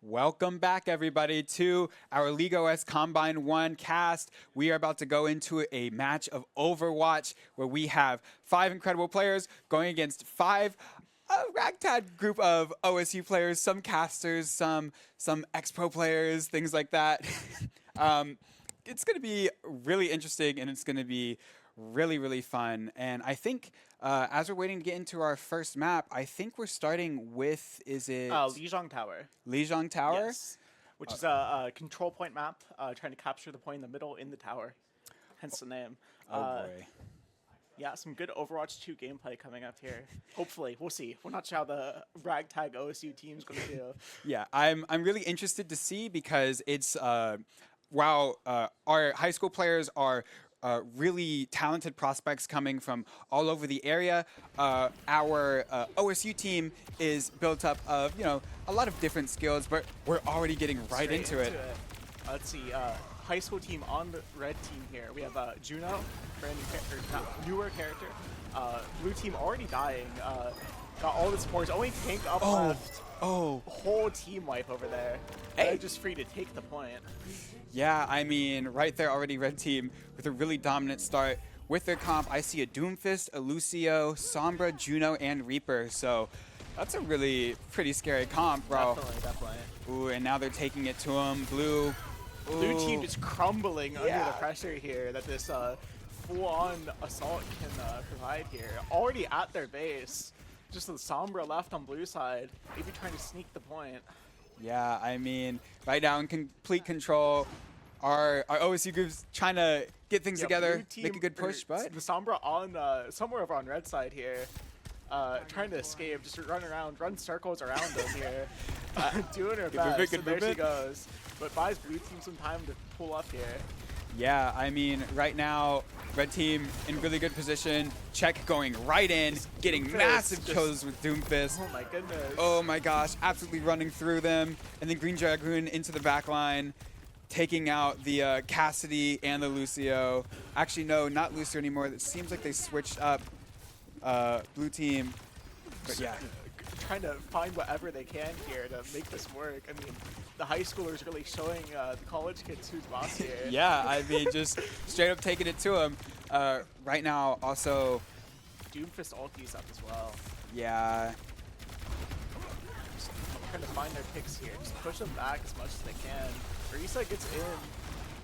Welcome back, everybody, to our League OS Combine 1 cast. We are about to go into a match of Overwatch where we have 5 incredible players going against 5 ragtag group of OSU players, some casters, some ex-pro players, things like that. It's going to be really interesting and it's going to be really fun. And I think as we're waiting to get into our first map, I think we're starting with, is it Lijiang Tower. Lijiang Tower? Yes. Which is a control point map, trying to capture the point in the middle in the tower. Hence the name. Oh boy. Yeah, some good Overwatch 2 gameplay coming up here. Hopefully, we'll see. We're not sure how the ragtag OSU team's going to do. Yeah, I'm really interested to see because it's while our high school players are really talented prospects coming from all over the area. Our OSU team is built up of a lot of different skills, but we're already getting right into it. Let's see. High school team on the red team here. We have Juno, brand new newer character. Blue team already dying. Got all the supports. Only tank up left. Oh. Whole team wipe over there. Hey. They're just free to take the point. Yeah, I mean, right there already red team with a really dominant start. With their comp, I see a Doomfist, a Lucio, Sombra, Juno, and Reaper. So that's a really pretty scary comp, bro. Definitely. Ooh, and now they're taking it to him. Blue. Blue team just crumbling under the pressure here that this full-on assault can provide here. Already at their base. Just the Sombra left on blue side. Maybe trying to sneak the point. Yeah, I mean, right now in complete control. Our OSU group's trying to get things together, make a good push, but the Sombra on somewhere over on red side here, trying to escape, just run circles around him here, doing her best. So there she goes, but buys blue team some time to pull up here. Yeah, I mean, right now, red team in really good position. Check going right in, getting massive kills with Doomfist. Oh my goodness. Oh my gosh, absolutely running through them. And then Green Dragoon into the back line, taking out the Cassidy and the Lucio. Actually, no, not Lucio anymore. It seems like they switched up blue team. But yeah. Trying to find whatever they can here to make this work. I mean, the high schoolers really showing the college kids who's boss here. Yeah, I mean, just straight up taking it to him. Right now, also... Doomfist ulti's up as well. Yeah. Just trying to find their picks here. Just push them back as much as they can. Risa gets in,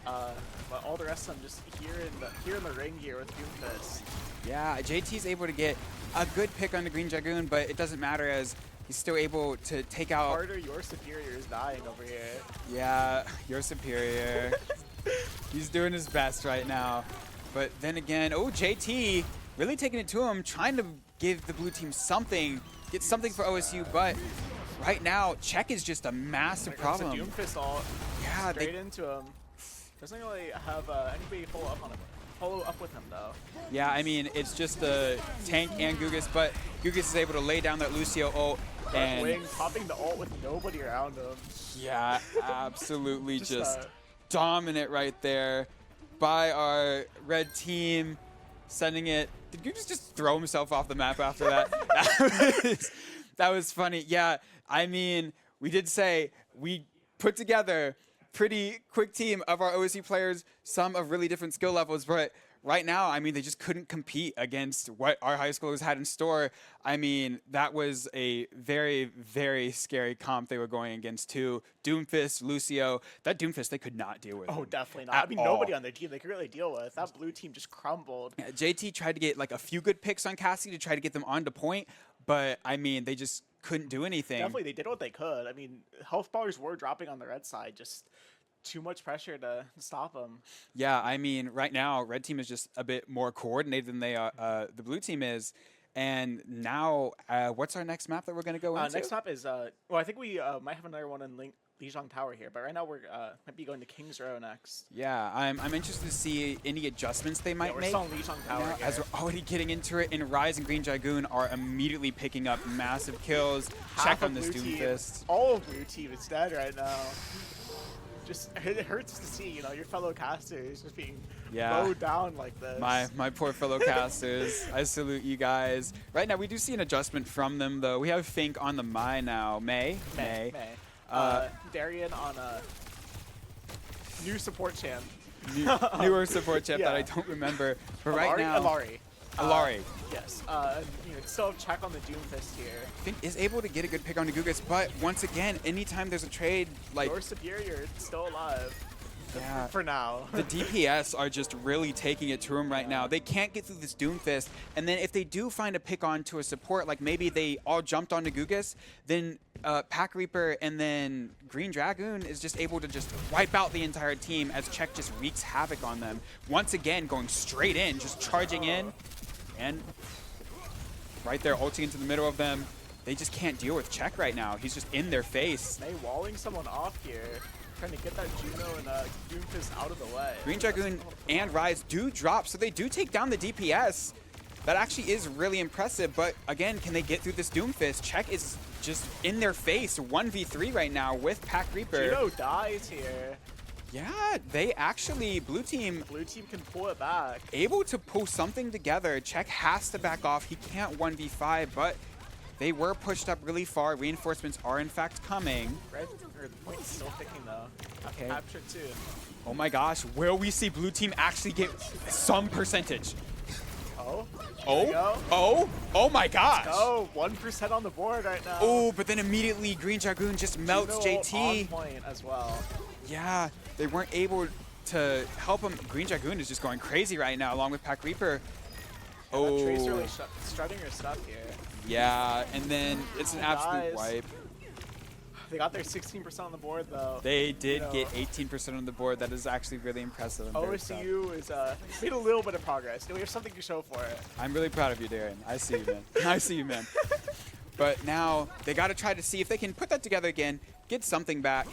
but all the rest of them just here in the ring here with Doomfist. Yeah, JT's able to get a good pick on the Green Dragoon, but it doesn't matter as he's still able to take out... Carter, your superior is dying over here. Yeah, your superior. He's doing his best right now. But then again, oh, JT really taking it to him, trying to give the blue team something, get something for OSU, but right now, Check is just a massive problem. It's a Doomfist ult straight into him. Doesn't really have anybody follow up with him though. Yeah, I mean, it's just the tank and Gugus, but Gugus is able to lay down that Lucio ult. And Wing popping the ult with nobody around him. Yeah, absolutely just dominant right there by our red team. Sending it. Did Gugus just throw himself off the map after that? That was funny. Yeah, I mean, we did say we put together pretty quick team of our OSU players, some of really different skill levels, but right now, I mean, they just couldn't compete against what our high schoolers had in store. I mean, that was a very scary comp they were going against too. Doomfist, Lucio, that Doomfist they could not deal with. Oh, definitely not. I mean, nobody on their team they could really deal with. That blue team just crumbled. Yeah, JT tried to get like a few good picks on Cassidy to try to get them onto point, but I mean, they just couldn't do anything. Definitely, they did what they could. I mean, health bars were dropping on the red side, just too much pressure to stop them. Yeah, I mean, right now, red team is just a bit more coordinated than they are, the blue team is. And now, what's our next map that we're going to go into? Next map is, well, I think we might have another one in Lijiang Tower here, but right now we're might be going to King's Row next. Yeah, I'm interested to see any adjustments they might make. We're still in Lijiang Tower here. As we're already getting into it, and Rise and Green Dragoon are immediately picking up massive kills. Check on this Doomfist. All of blue team is dead right now. Just it hurts to see, your fellow casters just being mowed down like this. My poor fellow casters. I salute you guys. Right now, we do see an adjustment from them, though. We have Fink on the Mai now. May. Darien on a new support champ. Newer support champ that Yeah. I don't remember. But right now, Alari. Alari. Yes. Still have check on the Doomfist here. I think is able to get a good pick on Nagugas, but once again, anytime there's a trade, like Your superior still alive. yeah, For now. the DPS are just really taking it to him right now. They can't get through this Doomfist, and then if they do find a pick on to a support, like maybe they all jumped on Nagugas, then Pack Reaper and then Green Dragoon is just able to just wipe out the entire team as Czech just wreaks havoc on them. Once again, going straight in, just charging in, and right there, ulting into the middle of them. They just can't deal with Czech right now. He's just in their face. May walling someone off here. Trying to get that Juno and Doomfist out of the way. Green Dragoon and Rise do drop, so they do take down the DPS. That actually is really impressive, but again, can they get through this Doomfist? Czech is just in their face, 1v3 right now with Pack Reaper. Juno dies here. Yeah, they actually, blue team can pull it back. able to pull something together. Czech has to back off. He can't 1v5, but they were pushed up really far. Reinforcements are in fact coming. The point's still ticking though. Okay. Capture too. Oh my gosh, will we see blue team actually get some percentage? Oh. Oh my gosh. Oh, 1% on the board right now. Oh, but then immediately Green Dragoon just melts Juno JT. on point as well. Yeah, they weren't able to help him. Green Dragoon is just going crazy right now along with Pack Reaper. Yeah, Oh. that Tracer really strutting her stuff here. Yeah, and then it's an absolute Guys. wipe. They got their 16% on the board though. They did You know. get 18% on the board. That is actually really impressive. I'm very proud. OSU is made a little bit of progress. We have something to show for it. I'm really proud of you, Darren. I see you, man. I see you, man. But now they got to try to see if they can put that together again, get something back.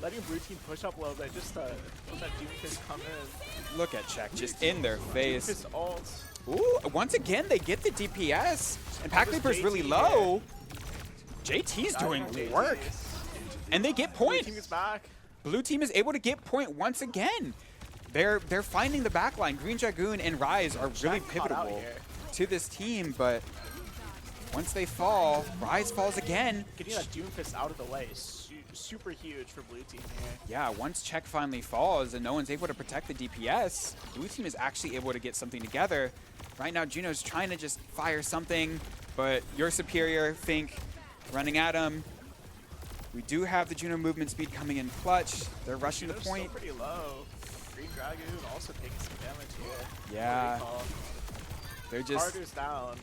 Letting blue team push up a little bit just to let that Doomfist come in. Look at Czech just in their face. Doomfist ult. Ooh, once again, they get the DPS. And Pack That was Reaper's really JT low. JT's doing Diving on work. JT. And they get Blue point. team is back. Blue team is able to get point once again. They're finding the backline. Green Dragoon and Rise are really Jack caught out pivotal here. to this team, but once they fall, Rise falls again. Getting that Doomfist out of the way is super huge for blue team here. Yeah, once Czech finally falls and no one's able to protect the DPS, blue team is actually able to get something together. Right now, Juno's trying to just fire something, but your superior, Fink, running at him. We do have the Juno movement speed coming in clutch. They're rushing the Juno's point. still pretty low. Green Dragoon also taking some damage here. Yeah. Recall. They're just, Carter's down.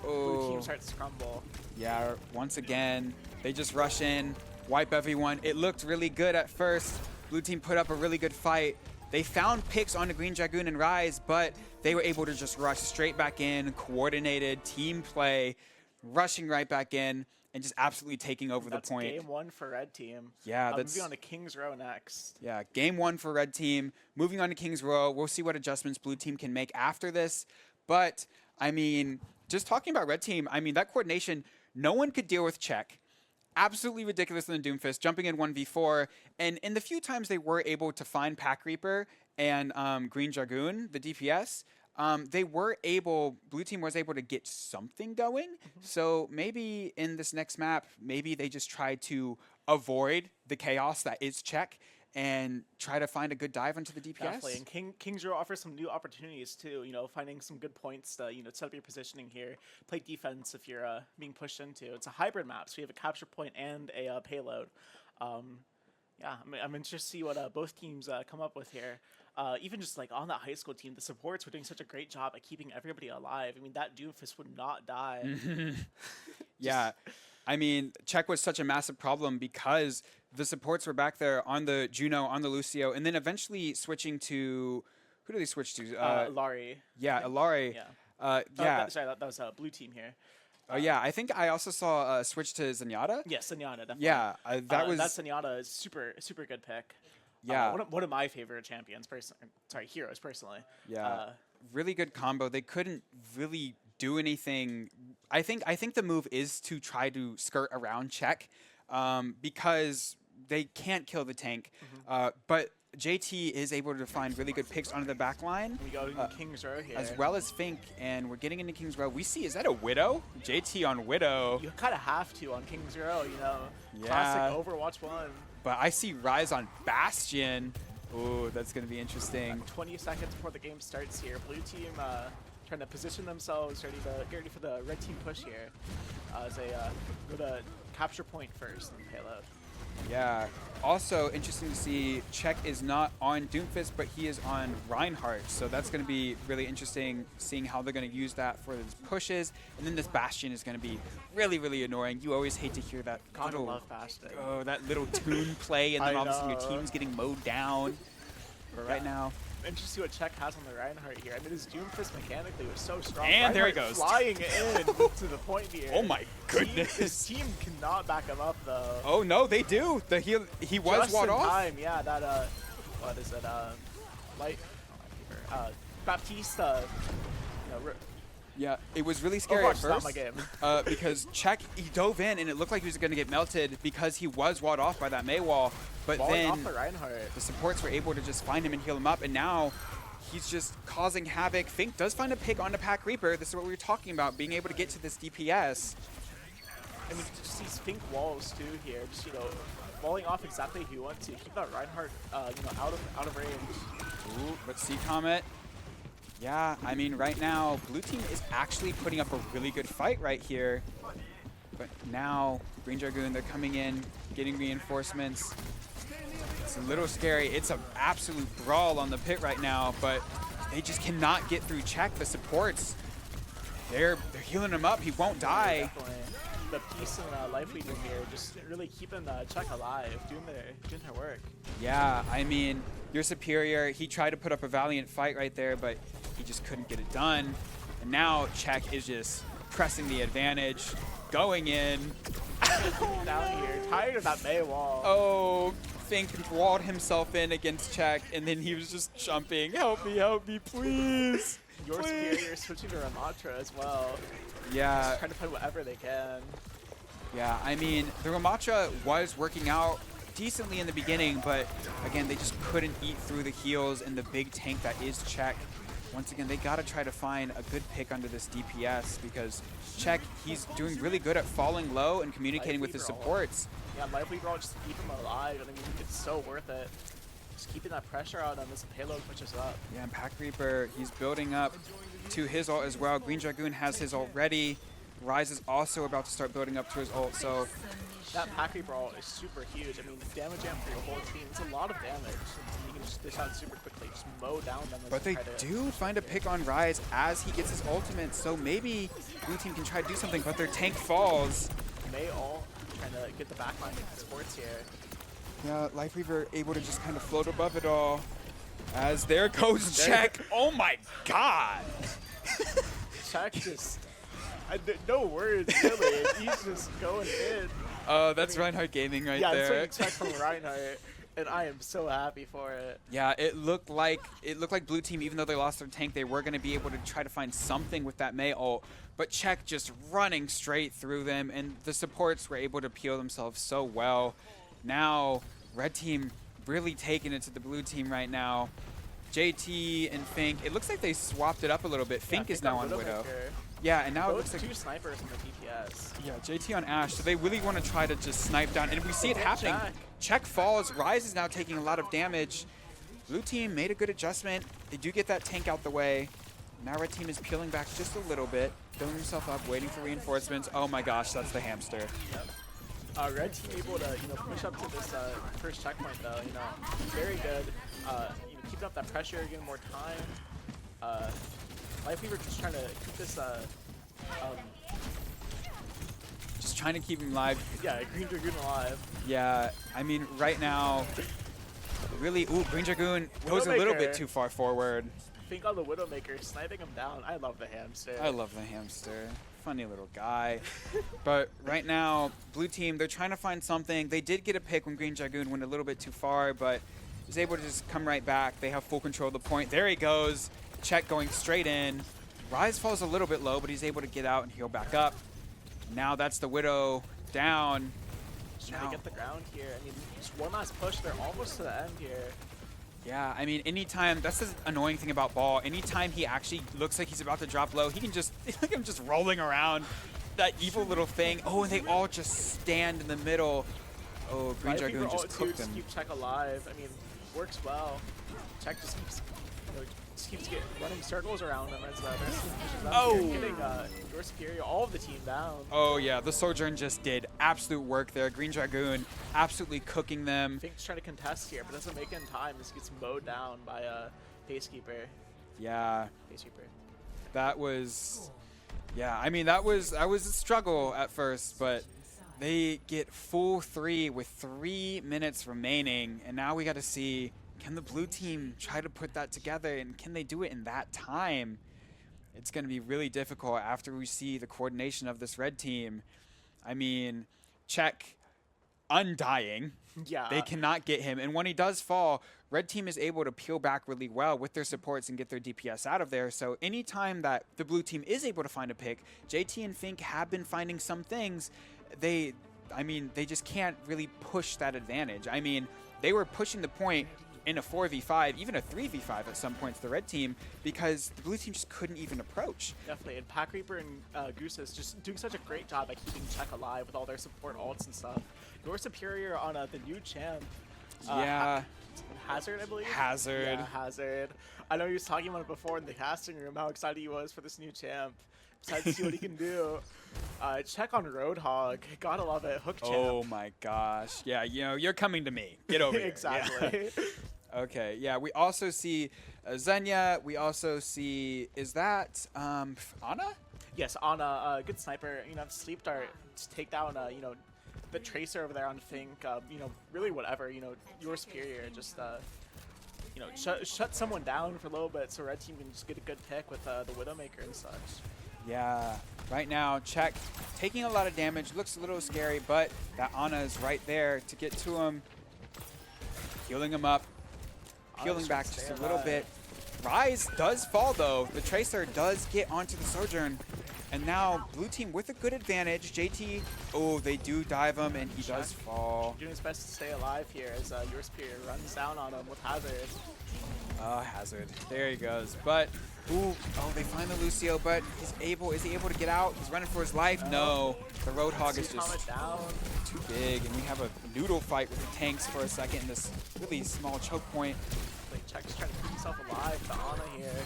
Blue team oh, starts to crumble. yeah, once again, they just rush in, wipe everyone. It looked really good at first. Blue team put up a really good fight. They found picks on the Green Dragoon and Rise, but they were able to just rush straight back in, coordinated team play, rushing right back in, and just absolutely taking over That's the point. game one for red team. Yeah, that's moving on to King's Row next. yeah, game one for red team. Moving on to Kings Row. We'll see what adjustments blue team can make after this. But I mean, just talking about red team, I mean that coordination, no one could deal with Czech. Absolutely ridiculous in the Doomfist, jumping in 1v4. And in the few times they were able to find Pack Reaper and Green Dragoon, the DPS, they were able, blue team was able to get something going. So maybe in this next map, maybe they just try to avoid the chaos that is Czech and try to find a good dive into the DPS. Definitely, and King's Row offers some new opportunities too. You know, finding some good points to set up your positioning here, play defense if you're being pushed into. It's a hybrid map, so you have a capture point and a payload. Yeah, I'm interested to see what both teams come up with here. Even just like on that high school team, the supports were doing such a great job at keeping everybody alive. I mean, that Doomfist would not die. Yeah, I mean, Czech was such a massive problem because the supports were back there on the Juno, on the Lucio, and then eventually switching to, who do they switch to? Laurie. Yeah, Ilari. Yeah. Yeah. Sorry, that was blue team here. Oh yeah, I think I also saw a switch to Zenyatta. Yes, Zenyatta, definitely. Yeah, that was. That Zenyatta is super good pick. Yeah. One of my favorite champions, heroes personally. Yeah, really good combo. They couldn't really do anything. I think the move is to try to skirt around Czech, because they can't kill the tank. But JT is able to find really good picks onto the back line. We go into King's Row here. As well as Fink, and we're getting into King's Row. We see, is that a Widow? JT on Widow. You kind of have to on King's Row, you know. Yeah. Classic Overwatch 1. But I see Rise on Bastion. Ooh, that's going to be interesting. 20 seconds before the game starts here. Blue team trying to position themselves, ready for the red team push here. As they go to capture point first and payload. Yeah. Also, interesting to see Czech is not on Doomfist, but he is on Reinhardt. So that's going to be really interesting, seeing how they're going to use that for his pushes. And then this Bastion is going to be really, really annoying. You always hate to hear that God, little, I love Bastion. oh, that little tune play, and then all of a sudden your team's getting mowed down. But right now, interesting to see what Czech has on the Reinhardt here. I mean, his Doomfist mechanically was so strong. And there he Reinhardt goes. Flying in to the point here. Oh my goodness. His team cannot back him up, though. Oh no, they do. He was Just walled in off. time, yeah, that, what is it, Baptiste, Yeah, it was really scary Overwatch at is not first my game. because Czech, he dove in and it looked like he was going to get melted because he was walled off by that Mei wall. But Falling then off the Reinhardt. the supports were able to just find him and heal him up, and now he's just causing havoc. Fink does find a pick onto Pack Reaper. This is what we were talking about, being able to get to this DPS. I mean, just these pink walls too here, just, you know, walling off exactly who you want to. Keep that Reinhardt, you know, out of range. Ooh, but see Comet. Yeah, I mean, right now, blue team is actually putting up a really good fight right here. But now, Green Dragoon, they're coming in, getting reinforcements. It's a little scary. It's an absolute brawl on the pit right now, but they just cannot get through Czech. The supports, they're healing him up. He won't die. Definitely. The Peace and Life Leader here, just really keeping Czech alive, doing their work. Yeah, I mean, you're superior. He tried to put up a valiant fight right there, but he just couldn't get it done. And now Czech is just pressing the advantage, going in. Down here, tired of that Mei wall. Oh, Fink walled himself in against Czech, and then he was just jumping. Help me, please. Your please. superior switching to Ramatra as well. Yeah. Just trying to play whatever they can. Yeah, I mean, the Ramatra was working out decently in the beginning, but again, they just couldn't eat through the heals and the big tank that is Czech. Once again, they got to try to find a good pick under this DPS because Czech, he's doing really good at falling low and communicating with his supports. Yeah, Life Leader all just keep him alive. I mean, it's so worth it. Just keeping that pressure on him as the payload pushes up. Yeah, and Pack Reaper, he's building up to his ult as well. Green Dragoon has his ult ready. Rise is also about to start building up to his ult, so... That Pack Reaper ult is super huge. I mean, the damage amp for your whole team, it's a lot of damage. You can just dish out super quickly, just mow down them. But they do find a pick on Rise as he gets his ultimate, so maybe blue team can try to do something, but their tank falls. Mei all trying to get the backline of the sports here. Yeah, Life Reaver able to just kind of float above it all. As there goes Czech. Oh my god! Czech just... no words, really. He's just going in. Oh, that's Reinhardt Gaming right there. Yeah, that's what you expect from Reinhardt, and I am so happy for it. Yeah, it looked like blue team, even though they lost their tank, they were going to be able to try to find something with that Mei ult. But Czech just running straight through them, and the supports were able to peel themselves so well. Now, red team really taking it to the blue team right now. JT and Fink, it looks like they swapped it up a little bit. Fink is now on Widow. Yeah, and now it looks like two snipers in the DPS. Yeah, JT on Ashe. So they really want to try to just snipe down, and we see it happening. Czech falls. Rise is now taking a lot of damage. Blue team made a good adjustment. They do get that tank out the way. Now red team is peeling back just a little bit, building himself up, waiting for reinforcements. Oh my gosh, that's the hamster. Yep. Red team able to push up to this first checkpoint though. Very good. Keeping up that pressure, getting more time. Life Weaver just trying to keep this. Just trying to keep him alive. Yeah, Green Dragoon alive. Yeah, I mean right now, really. Ooh, Green Dragoon goes a little bit too far forward. Think on the Widowmaker, sniping him down. I love the hamster. I love the hamster. Funny little guy. But right now, blue team, they're trying to find something. They did get a pick when Green Dragoon went a little bit too far, but was able to just come right back. They have full control of the point. There he goes. Czech going straight in. Rise falls a little bit low, but he's able to get out and heal back up. Now that's the Widow down. Just trying to get the ground here. I mean, just one last push. They're almost to the end here. Yeah, I mean, anytime, that's the annoying thing about Ball. Anytime he actually looks like he's about to drop low, he can just, look at him just rolling around, that evil little thing. Oh, and they all just stand in the middle. Oh, Green Dragoon just cooked him. Keep Check alive. I mean, works well. Check just keeps, running circles around him as their team pushes up here, getting your Superior, all of the team down. Oh yeah, the Sojourn just did absolute work there. Green Dragoon absolutely cooking them. Fink's trying to contest here, but doesn't make it in time. Just gets mowed down by Pacekeeper. Yeah. Pacekeeper. That was, yeah, I mean, that was a struggle at first, but they get full 3 with 3 minutes remaining, and now we got to see, can the blue team try to put that together, and can they do it in that time? It's going to be really difficult after we see the coordination of this red team. I mean, Check, undying. Yeah. They cannot get him, and when he does fall, red team is able to peel back really well with their supports and get their DPS out of there. So anytime that the blue team is able to find a pick, JT and Fink have been finding some things. They just can't really push that advantage. I mean, they were pushing the point in a 4v5, even a 3v5 at some points, the red team, because the blue team just couldn't even approach. Definitely, and Pack Reaper and Goose is just doing such a great job at keeping Check alive with all their support ults and stuff. Your Superior on the new champ. Yeah. Hazard, I believe? Hazard. Yeah, Hazard. I know he was talking about it before in the casting room, how excited he was for this new champ. Excited to see what he can do. Check on Roadhog. Gotta love it. Hook champ. Oh my gosh. Yeah, you know, you're coming to me. Get over here. Exactly. Yeah. Okay, yeah, we also see Xenia. We also see, is that Ana? Yes, Ana, good sniper. You know, sleep dart to take down, you know, the Tracer over there on Fink. You know, really whatever. You know, your Superior just, you know, shut someone down for a little bit so red team can just get a good pick with the Widowmaker and such. Yeah, right now, Check taking a lot of damage. Looks a little scary, but that Ana is right there to get to him. Healing him up. Peeling back just a little bit. Rise does fall though. The Tracer does get onto the Sojourn. And now blue team with a good advantage. JT, oh, they do dive him and he does fall. Doing his best to stay alive here as your Superior runs down on him with Hazard. Hazard. There he goes. But, ooh, oh, they find the Lucio, but is he able to get out? He's running for his life. No. The Roadhog is just too big. And we have a noodle fight with the tanks for a second in this really small choke point. Check's trying to keep himself alive with the Ana here.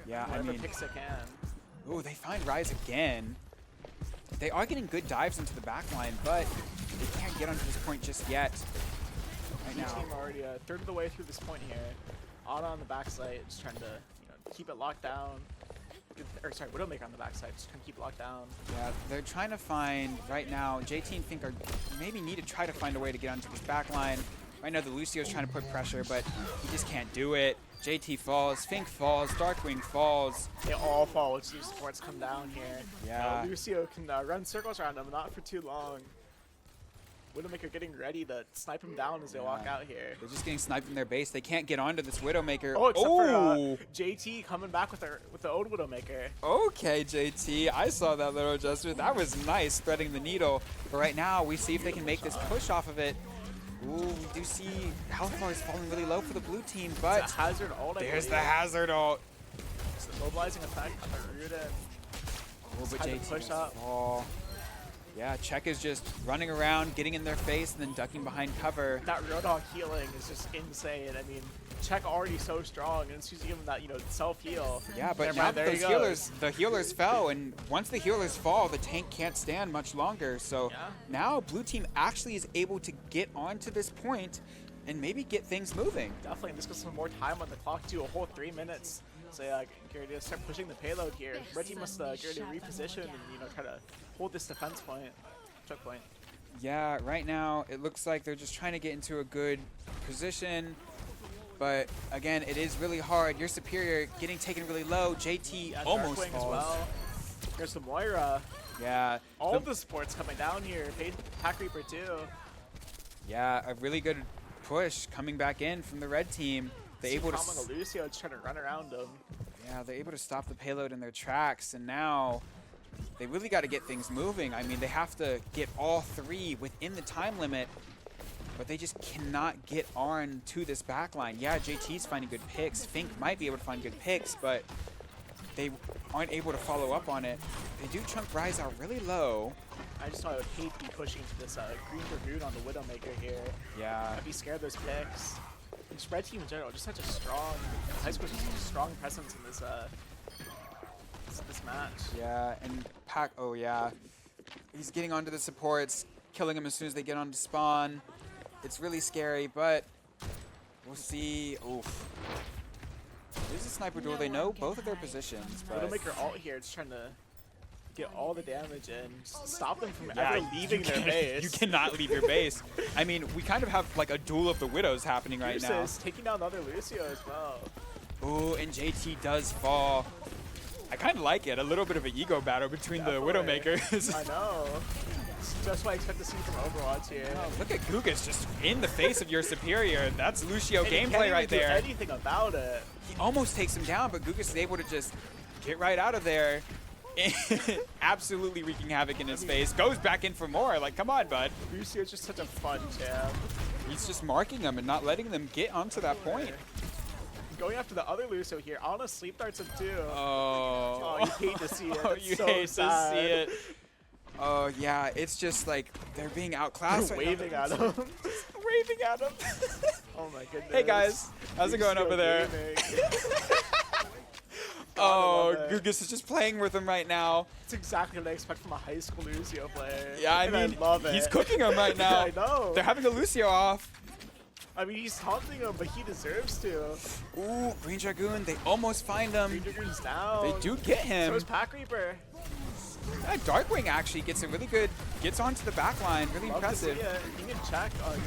Yeah, I mean, picks it can. Ooh, they find Rise again. They are getting good dives into the backline, but they can't get onto this point just yet. Right now. Team already a third of the way through this point here. Ana on the backside, just trying to, you know, keep it locked down. Or sorry, Widowmaker on the backside, just trying to keep it locked down. Yeah, they're trying to find right now. JT and Fink are maybe need to try to find a way to get onto this backline. Right now, the Lucio's trying to put pressure, but he just can't do it. JT falls, Fink falls, Darkwing falls. They all fall once these supports come down here. Yeah. Lucio can run circles around him, not for too long. Widowmaker getting ready to snipe him down as they walk out here. They're just getting sniped in their base. They can't get onto this Widowmaker. Oh, except for JT coming back with the old Widowmaker. Okay, JT. I saw that little gesture. That was nice, threading the needle. But right now, we see if they can make this push off of it. Ooh, we do see health bar is falling really low for the blue team, but it's a Hazard ult. There's the Hazard ult. It's the mobilizing effect on the Rudin. Oh, but JT push up. Oh. Yeah, Check is just running around, getting in their face, and then ducking behind cover. That Roadhog healing is just insane. I mean, Check already so strong, and it's using him that, you know, self-heal. Yeah, but now the healers fell, and once the healers fall, the tank can't stand much longer. So now blue team actually is able to get onto this point and maybe get things moving. Definitely, and this gives some more time on the clock too, a whole 3 minutes. So yeah, get ready to start pushing the payload here. Red team must get ready to reposition and, you know, try to hold this defense point, choke point. Yeah, right now it looks like they're just trying to get into a good position. But again, it is really hard. Your Superior getting taken really low. JT almost falls. As well. There's the Moira. Yeah. All of the supports coming down here. Pack Reaper too. Yeah, a really good push coming back in from the red team. They're able to. Lucio just trying to run around them. Yeah, they're able to stop the payload in their tracks, and now they really got to get things moving. I mean, they have to get all 3 within the time limit. but they just cannot get on to this backline. Yeah, JT's finding good picks. Fink might be able to find good picks, but they aren't able to follow up on it. They do chunk Rise out really low. I just thought I would hate to be pushing to this Green Dragoon on the Widowmaker here. Yeah. I'd be scared of those picks. And Spread Team in general, just such a strong, high school team, strong presence in this this match. Yeah, and Pac, oh yeah. He's getting onto the supports, killing them as soon as they get onto spawn. It's really scary, but we'll see. Oof. There's a sniper duel. They know both of their positions, but Widowmaker ult here, it's trying to get all the damage in, stop them from ever leaving their base. You cannot leave your base. I mean, we kind of have like a duel of the widows happening right now. Taking down the other Lucio as well. Ooh, and JT does fall. I kind of like it. A little bit of an ego battle between the Widowmakers. I know. It's just what I expect to see from Overwatch here. Oh, look at Gugas just in the face of your superior. That's Lucio and gameplay right there. He can't even do anything about it. He almost takes him down, but Gugas is able to just get right out of there. Absolutely wreaking havoc in his face. Goes back in for more. Like, come on, bud. Lucio's just such a fun champ. He's just marking them and not letting them get onto that point. Going after the other Lucio here. Anna sleep darts him too. Oh. Oh, you hate to see it. Oh, It's you so hate sad. to see it. Oh, yeah. It's just like they're being outclassed. They're right waving now. at him. Waving at him. Oh my goodness. Hey, guys. How's it going over there? Oh, Gugas is just playing with him right now. It's exactly what I expect from a high school Lucio player. Yeah, I And mean, I love it. he's cooking him right now. I know. They're having a Lucio off. I mean, he's taunting him, but he deserves to. Ooh, Green Dragoon, they almost find him. Green Dragoon's down. They do get him. So is Pack Reaper. Yeah, Darkwing actually gets a really good, gets onto the back line. Really impressive. He can check on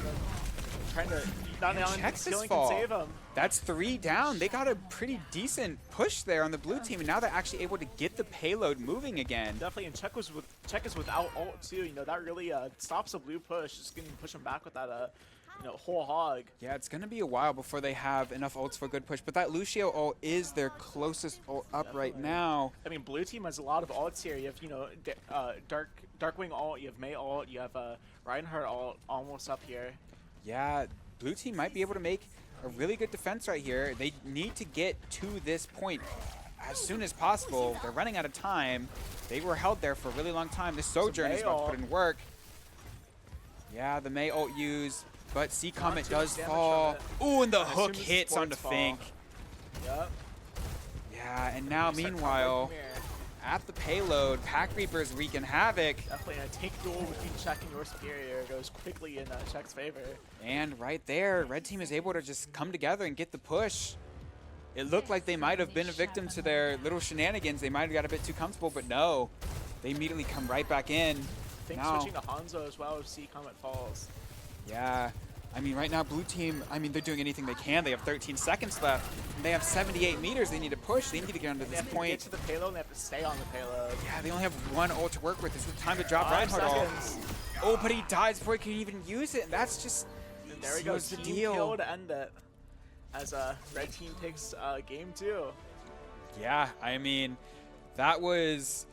trying to not And on checks his stealing fall. can save him. That's 3 down. They got a pretty decent push there on the blue team, and now they're actually able to get the payload moving again. Definitely, and check is without ult too. You know that really stops the blue push. Just gonna push him back with that whole hog. Yeah, it's gonna be a while before they have enough ults for a good push, but that Lucio ult is their closest ult up right now. I mean, blue team has a lot of ults here. You have Darkwing ult, you have Mei ult, you have Reinhardt ult almost up here. Yeah, blue team might be able to make a really good defense right here. They need to get to this point as soon as possible. They're running out of time. They were held there for a really long time. This Sojourn is about to put in work. Yeah, the Mei ult used, but Sea Comet does fall. Ooh, and the hook hits onto Fink. Yep. Yeah, and now meanwhile, at the payload, Pack Reaper is wreaking havoc. Definitely a take duel between Check and your superior goes quickly in Check's favor. And right there, Red Team is able to just come together and get the push. It looked like they might have been a victim to their little shenanigans. They might have got a bit too comfortable, but no. They immediately come right back in. Think switching to Hanzo as well if Sea Comet falls. Yeah. I mean, right now, blue team, I mean, they're doing anything they can. They have 13 seconds left. And they have 78 meters. They need to push. They need to get onto this point. They have to get to the payload and they have to stay on the payload. Yeah, they only have 1 ult to work with. This is the time to drop Reinhardt ult. Oh, but he dies before he can even use it. And that's just and there we go. the Team deal. kill to end it. As red team takes game 2. Yeah, I mean, that was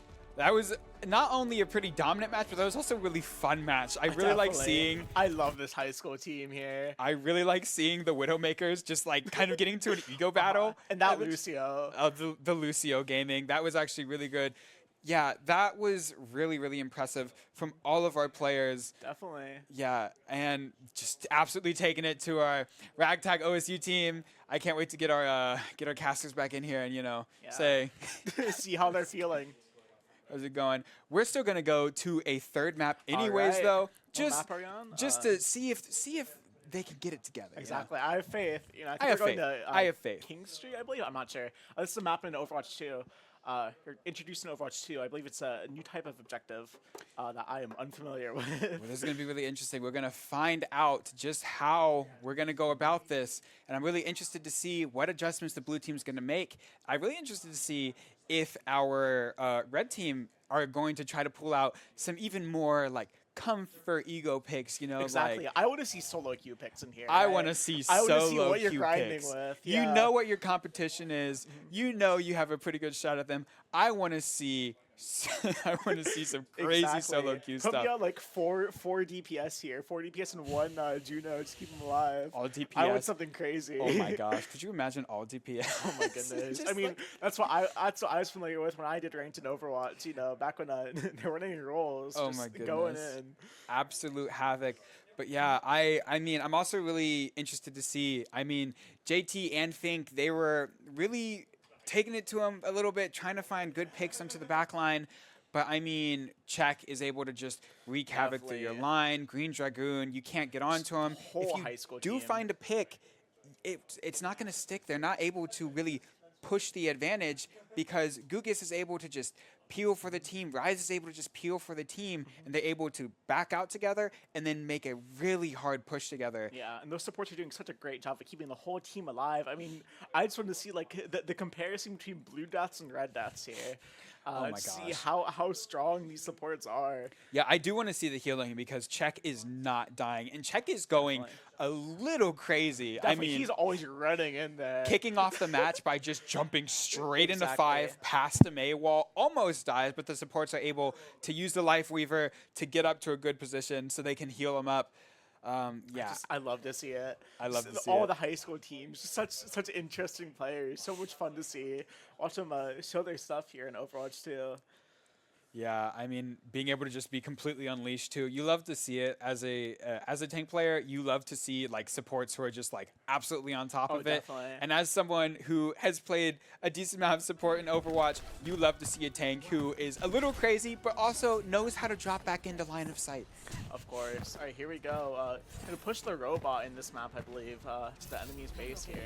not only a pretty dominant match, but that was also a really fun match. I really like seeing. I love this high school team here. I really like seeing the Widowmakers just like kind of getting into an ego battle. And that Lucio. The Lucio gaming. That was actually really good. Yeah, that was really, really impressive from all of our players. Definitely. Yeah, and just absolutely taking it to our ragtag OSU team. I can't wait to get our casters back in here and say see how they're feeling. How's it going? We're still gonna go to a third map anyways, though. Just what map are you on? To see if they can get it together. Exactly. I have faith. I have faith. I have faith. King Street, I believe. I'm not sure. This is a map in Overwatch 2. You're introduced in Overwatch 2. I believe it's a new type of objective that I am unfamiliar with. Well, this is going to be really interesting. We're going to find out just how we're going to go about this. And I'm really interested to see what adjustments the blue team is going to make. I'm really interested to see if our red team are going to try to pull out some even more like comfort ego picks, Exactly. Like, I want to see solo queue picks in here. I want to see solo what you're queue grinding picks. with. You know what your competition is. You know you have a pretty good shot at them. I want to see I want to see some crazy solo queue Put stuff. me on like four DPS here, 4 DPS and 1 Juno to keep him alive. All DPS. I want something crazy. Oh my gosh, could you imagine all DPS? Oh my goodness. Just I mean, that's what I was familiar with when I did ranked in Overwatch, you know, back when there weren't any roles. Oh just my goodness. going in. Absolute havoc. But yeah, I mean, I'm also really interested to see. I mean, JT and Fink, they were really taking it to him a little bit, trying to find good picks onto the back line. But I mean, Czech is able to just wreak havoc through your line. Green Dragoon, you can't get onto him. Whole If you high school do team. find a pick, it's not going to stick. They're not able to really push the advantage because Gugus is able to just peel for the team. Rise is able to just peel for the team, and they're able to back out together and then make a really hard push together. Yeah, and those supports are doing such a great job of keeping the whole team alive. I mean, I just want to see like the comparison between blue dots and red dots here. Oh my to see gosh. how strong these supports are. Yeah, I do want to see the healing because Czech is not dying, and Czech is going a little crazy. Definitely, I mean, he's always running in there. kicking off the match by just jumping straight into Exactly. 5 past the May wall, almost dies, but the supports are able to use the Life Weaver to get up to a good position so they can heal him up. Yeah, I love to see it. I love Just to see all it. the high school teams, just such interesting players. So much fun to see. Watch them show their stuff here in Overwatch too. Yeah, I mean, being able to just be completely unleashed too. You love to see it as a tank player. You love to see like supports who are just like absolutely on top of it. Definitely. And as someone who has played a decent amount of support in Overwatch, you love to see a tank who is a little crazy, but also knows how to drop back into line of sight. Of course. All right, here we go. Gonna push the robot in this map, I believe, to the enemy's base here.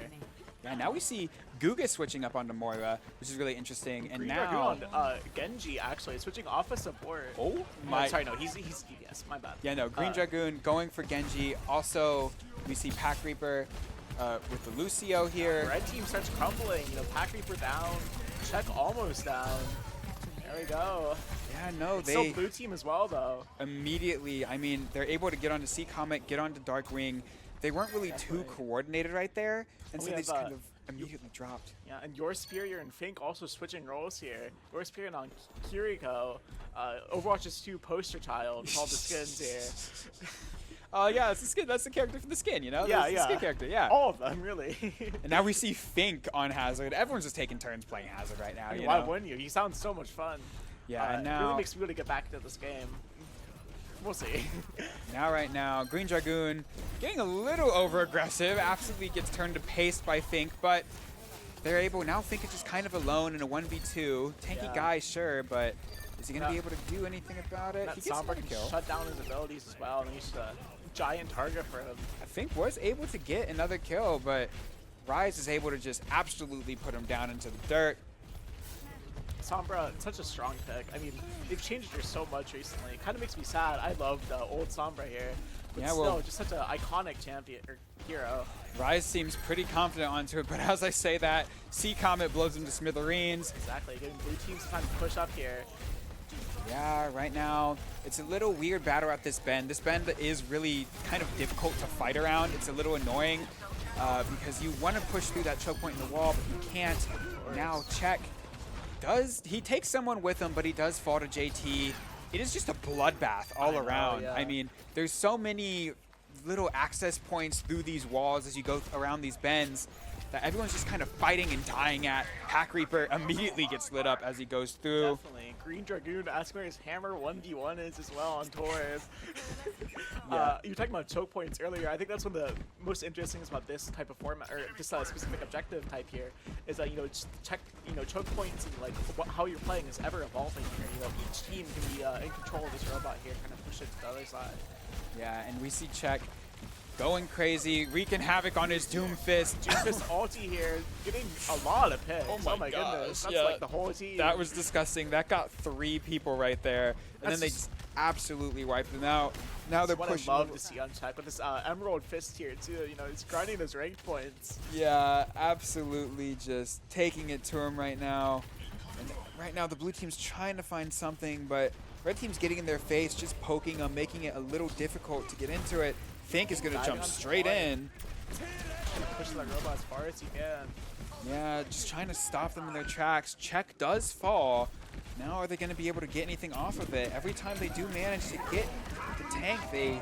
Yeah, now we see Guga switching up onto Moira, which is really interesting. And Green now, Dragoon on Genji actually switching off a support. oh my, Sorry, no, he's DPS. My bad. yeah, no, Green Dragoon going for Genji. Also, we see Pack Reaper with the Lucio here. Red team starts crumbling. You know, Pack Reaper down, Czech almost down. There we go. Yeah, no, It's they still blue team as well though. immediately, I mean, they're able to get onto Sea Comet, get onto Darkwing. They weren't really too coordinated right there, and Oh, so we they just have, kind of immediately dropped. Yeah, and Your Superior and Fink also switching roles here. Your Superior on Kiriko. Overwatch's 2 poster child with all the skins here. Yeah, that's the skin. That's the character for the skin, you know? Yeah, That's the yeah. skin character, yeah. All of them, really. And now we see Fink on Hazard. Everyone's just taking turns playing Hazard right now, you Why know? wouldn't you? He sounds so much fun. Yeah, and It now, really makes me want to get back into this game. We'll see. right now, Green Dragoon getting a little over-aggressive. Absolutely gets turned to paste by Fink, but they're able, now Fink is just kind of alone in a 1v2. Tanky Yeah. guy, sure, but is he going to be Yeah. able to do anything about it? That He gets Sombra another can kill. shut down his abilities as well, and he's a giant target for him. Fink was able to get another kill, but Rise is able to just absolutely put him down into the dirt. Sombra, such a strong pick. I mean, they've changed her so much recently. It kind of makes me sad. I love the old Sombra here. But Yeah, still, well- just such an iconic champion or hero. Rise seems pretty confident onto it, but as I say that, Sea Comet blows him to smithereens. Exactly. Getting blue teams time to push up here. Yeah, right now, it's a little weird battle at this bend. This bend is really kind of difficult to fight around. It's a little annoying because you want to push through that choke point in the wall, but you can't. Now, Czech he takes someone with him, but he does fall to JT. It is just a bloodbath all around. yeah. I mean, there's so many little access points through these walls as you go around these bends that everyone's just kind of fighting and dying at. Pack Reaper immediately gets lit up as he goes through. Definitely. Green Dragoon asking where his hammer 1v1 is as well on Torres. Yeah. You were talking about choke points earlier. I think that's one of the most interesting things about this type of format, or this specific objective type here, is that, you know, just check, you know, choke points and like how you're playing is ever evolving here. You know, each team can be in control of this robot here, kind of push it to the other side. Yeah, and we see Czech going crazy, wreaking havoc on his Doomfist. Doomfist ulti here, getting a lot of picks. Oh my gosh, goodness. That's yeah. like the whole team. That was disgusting. That got 3 people right there, and That's then they just absolutely wiped them out. Now they're what pushing. I love to see on Czech with this Emerald Fist here too. You know, he's grinding those ranked points. Yeah, absolutely just taking it to him right now. And right now the blue team's trying to find something, but red team's getting in their face, just poking them, making it a little difficult to get into it. Fink is going to Diving jump on straight point. in. Pushing that robot as far as he can. Yeah, just trying to stop them in their tracks. Czech does fall, Now are they going to be able to get anything off of it? Every time they do manage to get the tank, they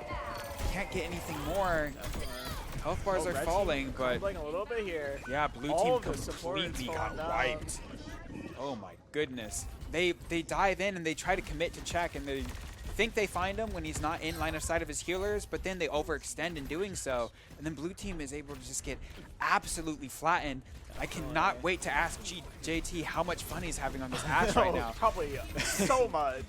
can't get anything more. Health bars are falling, but a little bit here. yeah, blue team completely got wiped. Oh my goodness. They dive in and they try to commit to check, and they think they find him when he's not in line of sight of his healers, but then they overextend in doing so. And then blue team is able to just get absolutely flattened. I cannot wait to ask JT how much fun he's having on this Ashe right now. Probably so much.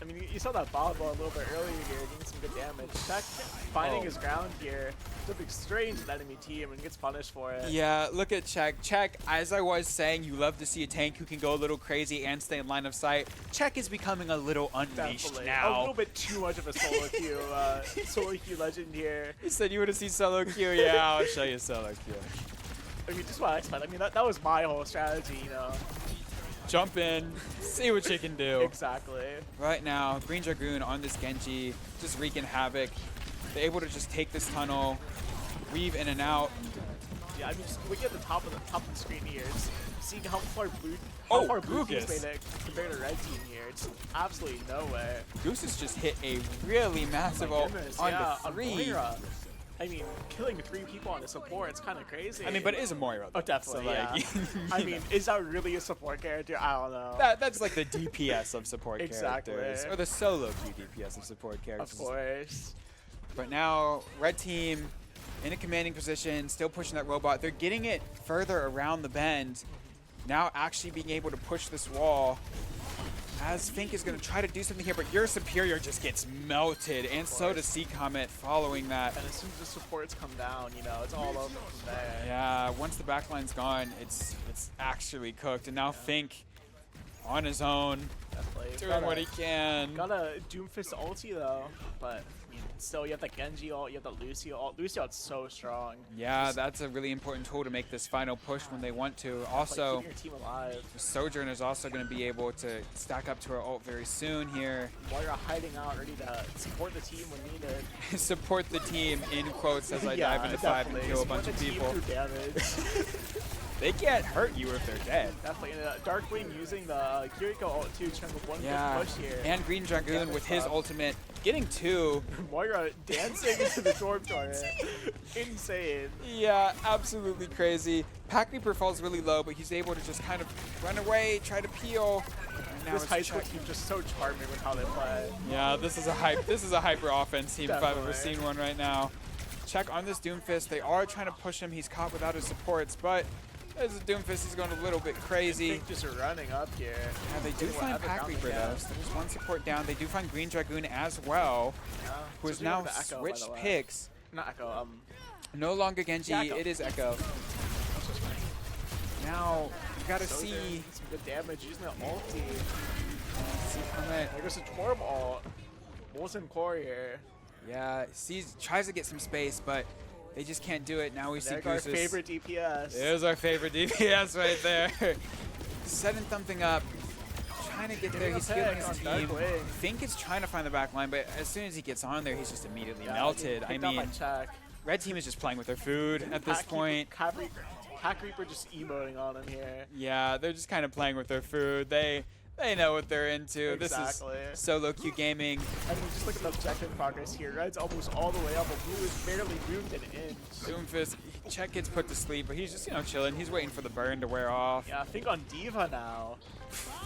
I mean, you saw that ball a little bit earlier here, getting some good damage. Check finding his ground here. Something strange with enemy team and gets punished for it. Yeah, look at Check. Check, as I was saying, you love to see a tank who can go a little crazy and stay in line of sight. Check is becoming a little unleashed now. A little bit too much of a solo queue legend here. You said you want to see solo queue? Yeah, I'll show you solo queue. I mean, just what I expect. I mean, that was my whole strategy, you know. Jump in, see what you can do. Exactly. Right now, Green Dragoon on this Genji, just wreaking havoc. They're able to just take this tunnel, weave in and out. Yeah, I mean, just looking at the top of the screen here, just seeing how far blue team's made it compared to red team here. It's absolutely no way. Goose has just hit a really massive ult on the 3. I mean, killing 3 people on a support, it's kind of crazy. I mean, but it is a Moira. Oh, definitely, so, yeah. I mean, is that really a support character? I don't know. That's like the DPS of support characters. Or the solo queue DPS of support characters. Of course. But now, red team in a commanding position, still pushing that robot. They're getting it further around the bend. Now actually being able to push this wall. As Fink is going to try to do something here, but your superior just gets melted, and so does C Comet following that. And as soon as the supports come down, you know, it's all over from there. Yeah, once the backline's gone, it's actually cooked, and now Fink on his own, doing what he can. Got a Doomfist ulti though, but I mean, still you have the Genji ult, you have the Lucio ult. Lucio ult's so strong. Yeah, that's a really important tool to make this final push when they want to. Also, like keeping your team alive. Sojourner is also going to be able to stack up to her ult very soon here. While you're hiding out, ready to support the team when needed. Support the team, in quotes, as I dive into 5 and kill a bunch of people. They can't hurt you if they're dead. Definitely. Darkwing using the Kiriko ult too, trying to one push here. And Green Dragoon with his ultimate, getting 2. Moira dancing into the dorm turret. Insane. Yeah, absolutely crazy. Pack Reaper falls really low, but he's able to just kind of run away, try to peel. This high school team just so charming with how they play. Yeah, this is a hyper offense team if I've ever seen one right now. Check on this Doomfist. They are trying to push him. He's caught without his supports, but as a Doomfist, he's going a little bit crazy. Just running up here. Yeah, they do find Pack Reaper though. So there's one support down. They do find Green Dragoon as well, who has now switched picks. Not Echo. No longer Genji. It is Echo. Now you gotta see some good damage using the ulti. There goes a Torb ult. Molten Core here. Yeah, tries to get some space, but they just can't do it. Now we see There's our favorite DPS. There's our favorite DPS right there. Setting something up, trying to get there. He's healing his team. Fink is trying to find the back line, but as soon as he gets on there, he's just immediately melted. I mean, red team is just playing with their food at this point. Pack Reaper just emoting on him here. Yeah, they're just kind of playing with their food. They know what they're into. Exactly. This is solo queue gaming. I mean, just look at the objective progress here. Red's almost all the way up, but blue is barely moved an inch. Doomfist, Check gets put to sleep, but he's just, chilling. He's waiting for the burn to wear off. Yeah, I think on D.Va now.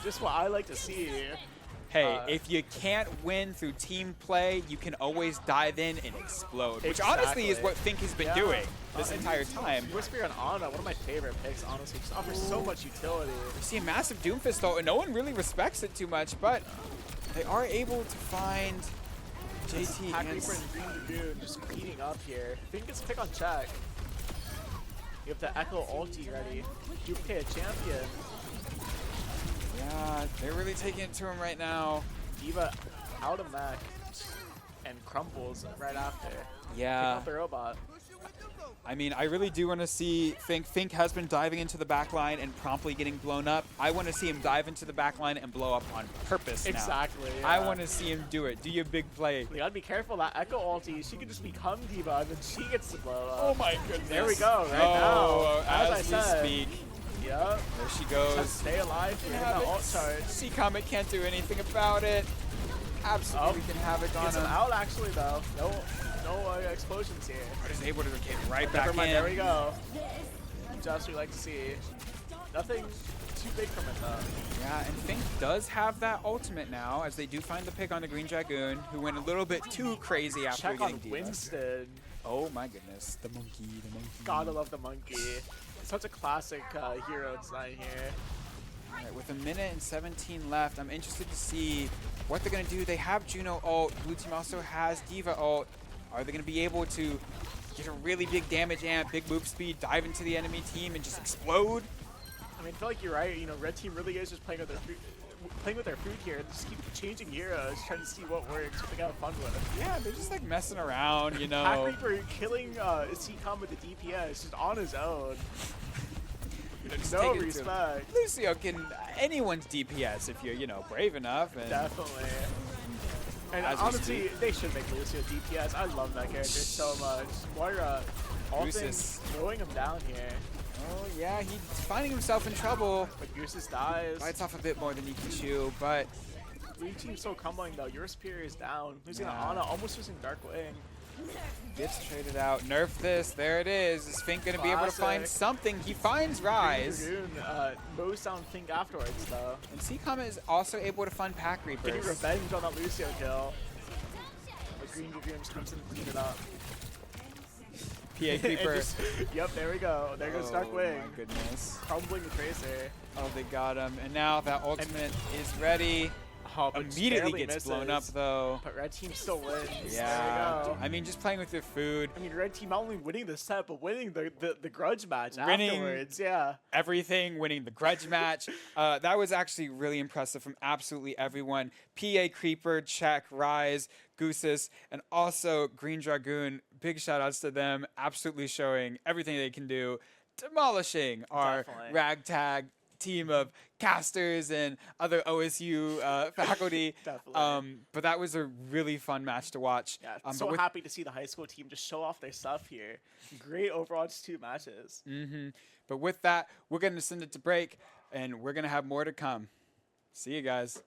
Just what I like to see. Hey, if you can't win through team play, you can always dive in and explode. Which honestly is what Fink has been doing this entire time. Whispering on Ana, one of my favorite picks, honestly. Just offers so much utility. You see a massive Doomfist though, and no one really respects it too much, but they are able to find JT Pack Reaper and Green Dragoon just beating up here. Fink gets pick on Check. You have the Echo ulti ready. Duplicate a champion. Yeah, they're really taking it to him right now. D.Va out of mech and crumbles right after. Yeah. Pick up the robot. I mean, I really do want to see Fink. Fink has been diving into the back line and promptly getting blown up. I want to see him dive into the back line and blow up on purpose now. Exactly. Yeah. I want to see him do it. Do your big play. You gotta be careful. That Echo ulti, she could just become D.Va and then she gets to blow up. Oh my goodness. There we go, right now. As I said, speak. Yep. There she Just goes. stay alive here. Have The it. alt charge. C-Comet can't do anything about it. Absolutely can have it on Gets him him. out actually though. No explosions here. But is able to get right Never back mind, in. there we go. Just we like to see. Nothing too big from it though. Yeah, and Fink does have that ultimate now, as they do find the pick on the Green Dragoon, who went a little bit too crazy after Check on getting D.Va. Winston. Oh my goodness, the monkey, the monkey. Gotta love the monkey. Such a classic hero design here. All right, with a minute and 17 left, I'm interested to see what they're gonna do. They have Juno ult. Blue team also has D.Va ult. Are they gonna be able to get a really big damage amp, big move speed, dive into the enemy team, and just explode? I mean, I feel like you're right. You know, red team really is just playing with their food here. They just keep changing heroes, trying to see what works, what they got fun with. Yeah, they're just like messing around, you know. Pack Reaper killing C-Com with the DPS just on his own. You know, just No take it to him. respect. Lucio can anyone's DPS if you're, you know, brave enough. And Definitely. And As we honestly, they should make Lucio DPS. I love that character so much. Moira, all things throwing him down here. Oh yeah, he's finding himself in trouble. But Goosis dies. Bites off a bit more than he can chew, but Blue team's so crumbling though. Your superior is down. Losing to Yeah. Ana, almost losing Dark Wing. gets traded out. Nerf this. There it is. Is Fink going to be able to find Classic. something? He finds Rise. Dragoon mows down Fink afterwards though. And C-Comet is also able to find Pack Getting Reapers. revenge on that Lucio kill. But Green Dragoon just comes in and clean it up. PA And Creeper. yep, there we go. There goes Dark Wing. Oh my goodness. Crumbling the Tracer. Oh, they got him. And now that ultimate is ready. Oh, but just Immediately barely gets blown up misses. though. But red team still wins. Yeah. There we go. I mean, just playing with your food. I mean, red team not only winning the set, but winning the grudge match Winning- afterwards. Yeah. Everything, winning the grudge match. That was actually really impressive from absolutely everyone. PA Creeper, check, Rise, Goosis, and also Green Dragoon. Big shout outs to them. Absolutely showing everything they can do. Demolishing our Definitely. ragtag team of casters and other OSU faculty. Definitely. But that was a really fun match to watch. Yeah, But so with- happy to see the high school team just show off their stuff here. Great Overwatch 2 matches. But with that, we're going to send it to break, and we're going to have more to come. See you guys.